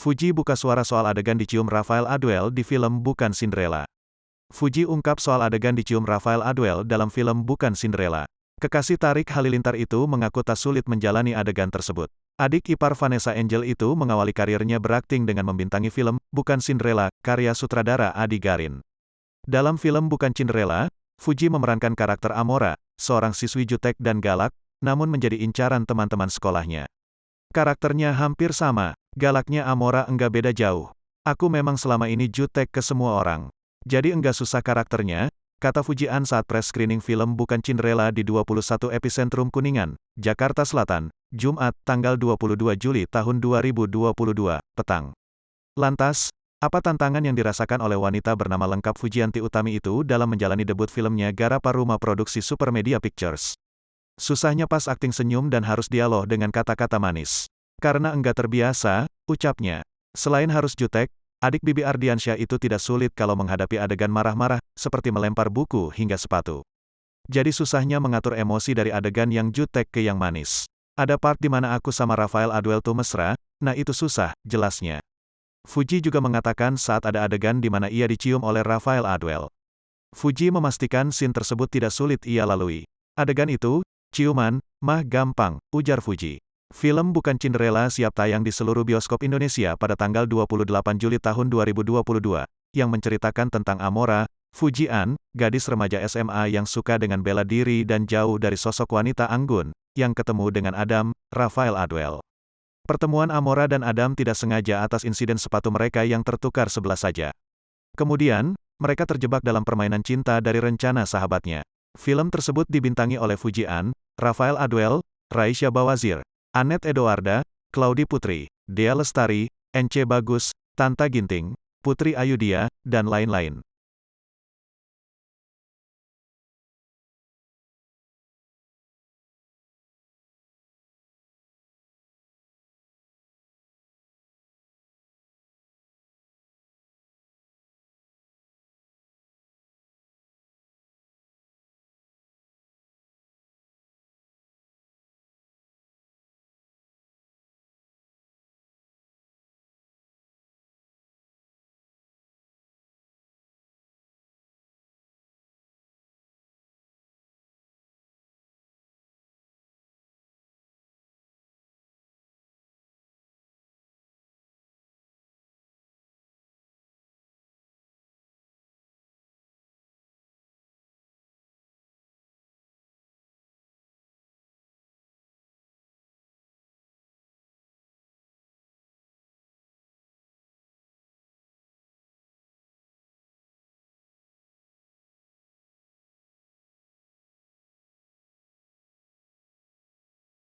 Fuji buka suara soal adegan dicium Rafael Aduel di film Bukan Cinderella. Fuji ungkap soal adegan dicium Rafael Aduel dalam film Bukan Cinderella. Kekasih Tarik Halilintar itu mengaku tak sulit menjalani adegan tersebut. Adik ipar Vanessa Angel itu mengawali karirnya berakting dengan membintangi film Bukan Cinderella, karya sutradara Adi Garin. Dalam film Bukan Cinderella, Fuji memerankan karakter Amora, seorang siswi jutek dan galak, namun menjadi incaran teman-teman sekolahnya. Karakternya hampir sama, galaknya Amora enggak beda jauh. Aku memang selama ini jutek ke semua orang. Jadi enggak susah karakternya, kata Fujian saat press screening film Bukan Cinderella di 21 Epicentrum Kuningan, Jakarta Selatan, Jumat, tanggal 22 Juli tahun 2022, petang. Lantas, apa tantangan yang dirasakan oleh wanita bernama lengkap Fujianti Utami itu dalam menjalani debut filmnya Garapa Rumah Produksi Supermedia Pictures? Susahnya pas akting senyum dan harus dialog dengan kata-kata manis. Karena enggak terbiasa, ucapnya. Selain harus jutek, adik Bibi Ardiansyah itu tidak sulit kalau menghadapi adegan marah-marah, seperti melempar buku hingga sepatu. Jadi susahnya mengatur emosi dari adegan yang jutek ke yang manis. Ada part di mana aku sama Rafael Aduel tuh mesra, nah itu susah, jelasnya. Fuji juga mengatakan saat ada adegan di mana ia dicium oleh Rafael Aduel. Fuji memastikan scene tersebut tidak sulit ia lalui. Adegan itu, ciuman, mah gampang, ujar Fuji. Film Bukan Cinderella siap tayang di seluruh bioskop Indonesia pada tanggal 28 Juli tahun 2022, yang menceritakan tentang Amora, Fujian, gadis remaja SMA yang suka dengan bela diri dan jauh dari sosok wanita anggun, yang ketemu dengan Adam, Rafael Aduel. Pertemuan Amora dan Adam tidak sengaja atas insiden sepatu mereka yang tertukar sebelah saja. Kemudian, mereka terjebak dalam permainan cinta dari rencana sahabatnya. Film tersebut dibintangi oleh Fujian, Rafael Aduel, Raisya Bawazir, Annette Edoarda, Claudi Putri, Dea Lestari, Ence Bagus, Tanta Ginting, Putri Ayudhya, dan lain-lain.